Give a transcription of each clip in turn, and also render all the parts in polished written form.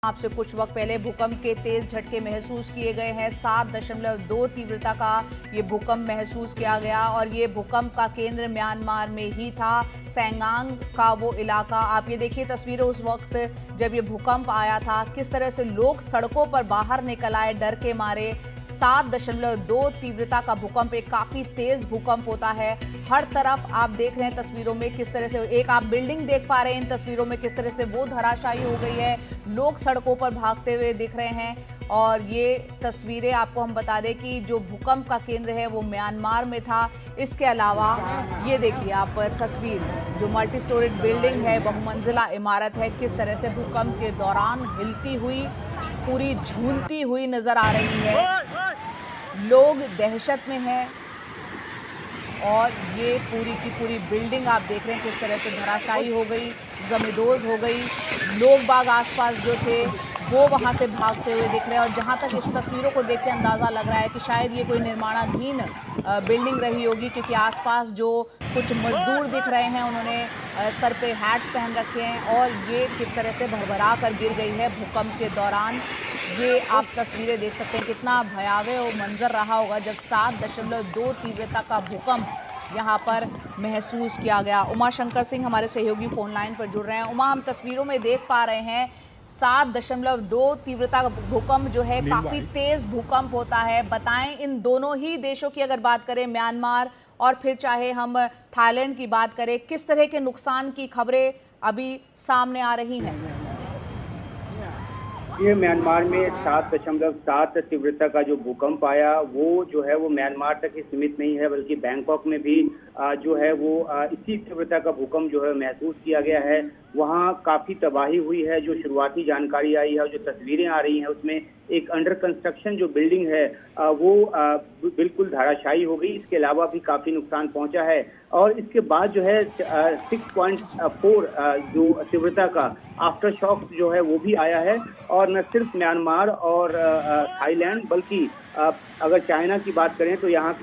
आपसे कुछ वक्त पहले भूकंप के तेज झटके महसूस किए गए हैं। 7.2 तीव्रता का ये भूकंप महसूस किया गया और ये भूकंप का केंद्र म्यांमार में ही था। सैंगांग का वो इलाका, आप ये देखिए तस्वीरें उस वक्त जब ये भूकंप आया था, किस तरह से लोग सड़कों पर बाहर निकल आए डर के मारे। 7.2 तीव्रता का भूकंप एक काफी तेज भूकंप होता है। हर तरफ आप देख रहे हैं तस्वीरों में किस तरह से एक आप बिल्डिंग देख पा रहे हैं इन तस्वीरों में, किस तरह से वो धराशायी हो गई है। लोग सड़कों पर भागते हुए दिख रहे हैं और ये तस्वीरें आपको हम बता दें कि जो भूकंप का केंद्र है वो म्यांमार में था। इसके अलावा ये देखिए आप तस्वीर, जो मल्टी स्टोरेड बिल्डिंग है, बहुमंजिला इमारत है, किस तरह से भूकंप के दौरान हिलती हुई, पूरी झूलती हुई नजर आ रही है। लोग दहशत में हैं और ये पूरी की पूरी बिल्डिंग आप देख रहे हैं किस तरह से धराशायी हो गई, जमींदोज हो गई। लोग बाग आसपास जो थे वो वहां से भागते हुए दिख रहे हैं और जहां तक इस तस्वीरों को देख के अंदाजा लग रहा है कि शायद ये कोई निर्माणाधीन बिल्डिंग रही होगी, क्योंकि आसपास जो कुछ मजदूर दिख रहे हैं उन्होंने सर पे हैट्स पहन रखे हैं और ये किस तरह से भरभरा कर गिर गई है भूकंप के दौरान। ये आप तस्वीरें देख सकते हैं, कितना भयावह वो मंजर रहा होगा जब 7.2 तीव्रता का भूकंप यहाँ पर महसूस किया गया। उमा शंकर सिंह हमारे सहयोगी फोन लाइन पर जुड़ रहे हैं। उमा, हम तस्वीरों में देख पा रहे हैं 7.2 तीव्रता का भूकंप जो है काफी तेज भूकंप होता है। बताएं, इन दोनों ही देशों की अगर बात करें, म्यांमार और फिर चाहे हम थाईलैंड की बात करें, किस तरह के नुकसान की खबरें अभी सामने आ रही हैं? ये म्यांमार में 7.7 तीव्रता का जो भूकंप आया वो जो है वो म्यांमार तक ही सीमित नहीं है, बल्कि बैंकॉक में भी जो है वो इसी तीव्रता का भूकंप जो है महसूस किया गया है। वहाँ काफी तबाही हुई है। जो शुरुआती जानकारी आई है और जो तस्वीरें आ रही हैं उसमें एक अंडर कंस्ट्रक्शन जो बिल्डिंग है वो बिल्कुल धराशायी हो गई। इसके अलावा भी काफी नुकसान पहुंचा है और इसके बाद जो है 6.4 जो तीव्रता का आफ्टर शॉक जो है वो भी आया है। और न सिर्फ म्यांमार और थाईलैंड, बल्कि अगर चाइना की बात करें तो यहाँ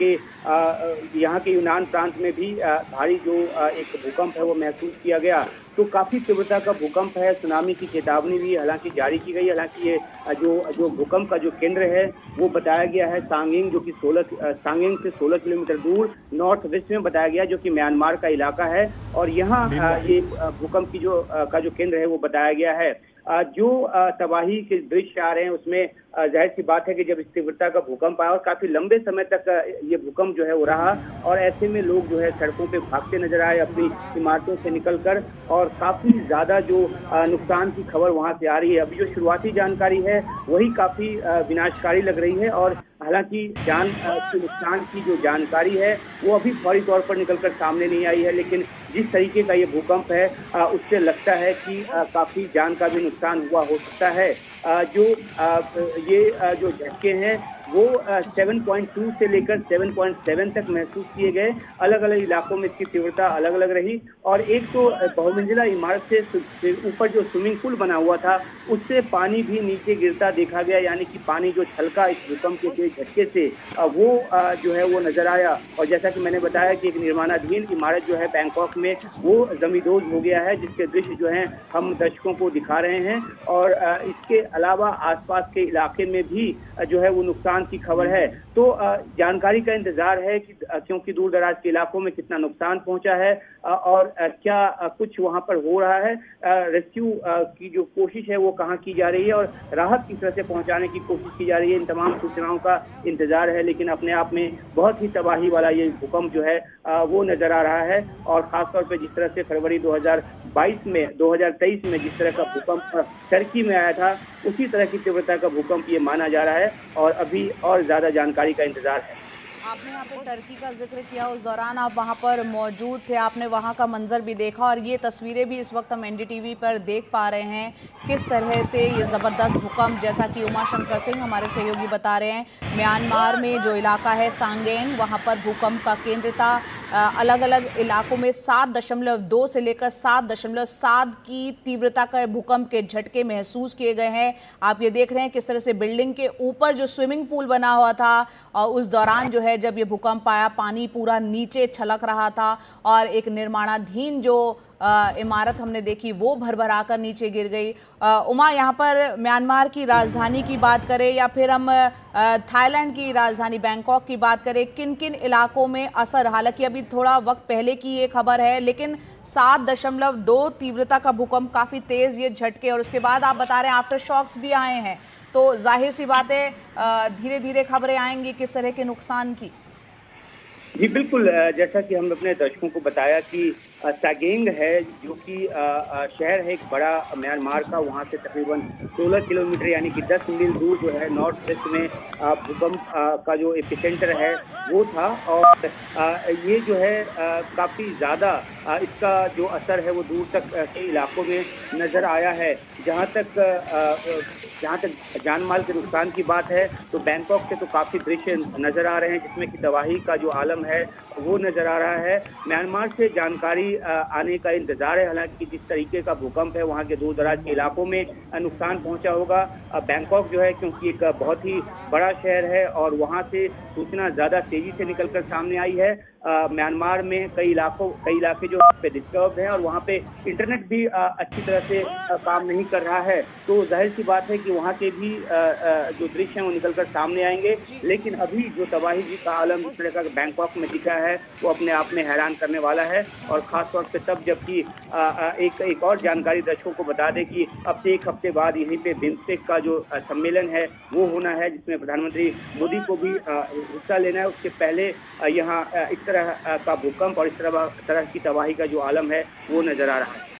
के यूनान प्रांत में भी भारी जो एक भूकंप है वो महसूस किया गया। तो काफी तीव्रता का भूकंप है। सुनामी की चेतावनी भी हालांकि जारी की गई। हालांकि ये जो भूकंप का जो केंद्र है वो बताया गया है सांगिंग, जो कि सांगिंग से 16 किलोमीटर दूर नॉर्थ वेस्ट में बताया गया, जो कि म्यांमार का इलाका है। और यहाँ ये भूकंप की जो केंद्र है वो बताया गया है। जो तबाही के दृश्य आ रहे हैं उसमें जाहिर सी बात है कि जब इस तीव्रता का भूकंप आया और काफी लंबे समय तक ये भूकंप जो है वो रहा और ऐसे में लोग जो है सड़कों पे भागते नजर आए अपनी इमारतों से निकलकर, और काफी ज्यादा जो नुकसान की खबर वहां से आ रही है। अभी जो शुरुआती जानकारी है वही काफी विनाशकारी लग रही है और हालांकि जान के नुकसान की जो जानकारी है वो अभी फौरी तौर पर निकलकर सामने नहीं आई है, लेकिन जिस तरीके का ये भूकंप है उससे लगता है कि काफी जान का भी नुकसान हुआ हो सकता है। जो झटके हैं वो 7.2 से लेकर 7.7 तक महसूस किए गए। अलग अलग इलाकों में इसकी तीव्रता अलग अलग रही। और एक तो बहुमंजिला इमारत से ऊपर जो स्विमिंग पूल बना हुआ था उससे पानी भी नीचे गिरता देखा गया, यानी कि पानी जो छलका इस भूकंप के तेज झटके से वो जो है वो नजर आया। और जैसा कि मैंने बताया कि एक निर्माणाधीन इमारत जो है बैंकॉक में वो जमींदोज हो गया है, जिसके दृश्य जो है हम दर्शकों को दिखा रहे हैं। और इसके अलावा आसपास के इलाके में भी जो है वो नुकसान की खबर है। तो जानकारी का इंतजार है कि क्योंकि दूर दराज के इलाकों में कितना नुकसान पहुंचा है और क्या कुछ वहां पर हो रहा है। रेस्क्यू की जो कोशिश है वो कहां की जा रही है और राहत किस तरह से पहुंचाने की कोशिश की जा रही है, इन तमाम सूचनाओं का इंतजार है। लेकिन अपने आप में बहुत ही तबाही वाला ये भूकंप जो है वो नजर आ रहा है। और खासतौर पर जिस तरह से फरवरी 2023 में जिस तरह का भूकंप टर्की में आया था, उसी तरह की तीव्रता का भूकंप ये माना जा रहा है और अभी और ज्यादा जानकारी का इंतजार है। आपने यहाँ पे टर्की का जिक्र किया, उस दौरान आप वहाँ पर मौजूद थे, आपने वहाँ का मंजर भी देखा और ये तस्वीरें भी इस वक्त हम एनडीटीवी पर देख पा रहे हैं किस तरह से ये ज़बरदस्त भूकंप, जैसा कि उमा शंकर सिंह हमारे सहयोगी बता रहे हैं, म्यांमार में जो इलाका है सांगेंग, वहाँ पर भूकंप का केंद्र था। अलग अलग इलाकों में 7.2 से लेकर 7.7 की तीव्रता का भूकंप के झटके महसूस किए गए हैं। आप ये देख रहे हैं किस तरह से बिल्डिंग के ऊपर जो स्विमिंग पूल बना हुआ था और उस दौरान जो है जब ये भूकंप आया पानी पूरा नीचे छलक रहा था और एक निर्माणाधीन जो इमारत हमने देखी वो भरभरा कर नीचे गिर गई। उमा, यहाँ पर म्यांमार की राजधानी की बात करें या फिर हम थाईलैंड की राजधानी बैंकॉक की बात करें, किन किन इलाकों में असर, हालांकि अभी थोड़ा वक्त पहले की ये खबर है, लेकिन 7.2 तीव्रता का भूकंप, काफी तेज ये झटके, और उसके बाद आप बता रहे हैं आफ्टर शॉक्स भी आए हैं, तो जाहिर सी बात है धीरे धीरे खबरें आएंगी किस तरह के नुकसान की। जी बिल्कुल, जैसा कि हम अपने दर्शकों को बताया कि सागेंग है जो कि शहर है एक बड़ा म्यांमार का, वहाँ से तकरीबन 16 किलोमीटर यानी कि 10 मील दूर जो है नॉर्थ वेस्ट में भूकंप का जो एपिसेंटर है वो था। और ये जो है काफ़ी ज़्यादा इसका जो असर है वो दूर तक के इलाकों में नज़र आया है। जहाँ तक जान माल के नुकसान की बात है तो बैंकॉक से तो काफ़ी दृश्य नज़र आ रहे हैं जिसमें कि तबाही का जो आलम है वो नज़र आ रहा है। म्यांमार से जानकारी आने का इंतजार है, हालांकि जिस तरीके का भूकंप है वहाँ के दूर दराज के इलाकों में नुकसान पहुँचा होगा। बैंकॉक जो है क्योंकि एक बहुत ही बड़ा शहर है और वहाँ से सूचना ज़्यादा तेज़ी से निकलकर सामने आई है। म्यांमार में कई इलाके जो पे डिस्टर्ब हैं और वहाँ पे इंटरनेट भी अच्छी तरह से काम नहीं कर रहा है, तो जाहिर सी बात है कि वहाँ के भी जो दृश्य हैं वो निकलकर सामने आएंगे। लेकिन अभी जो तबाही जी का आलम जिस तरह का बैंकॉक में दिखा है वो अपने आप में हैरान करने वाला है। और खास तौर पे तब जबकि एक और जानकारी दर्शकों को बता दें कि अब से एक हफ्ते बाद यहीं पे बिम्स्टेक का जो सम्मेलन है वो होना है जिसमें प्रधानमंत्री मोदी को भी हिस्सा लेना है। उसके पहले यहाँ इस तरह का भूकंप और इस तरह की तबाही का जो आलम है वो नजर आ रहा है।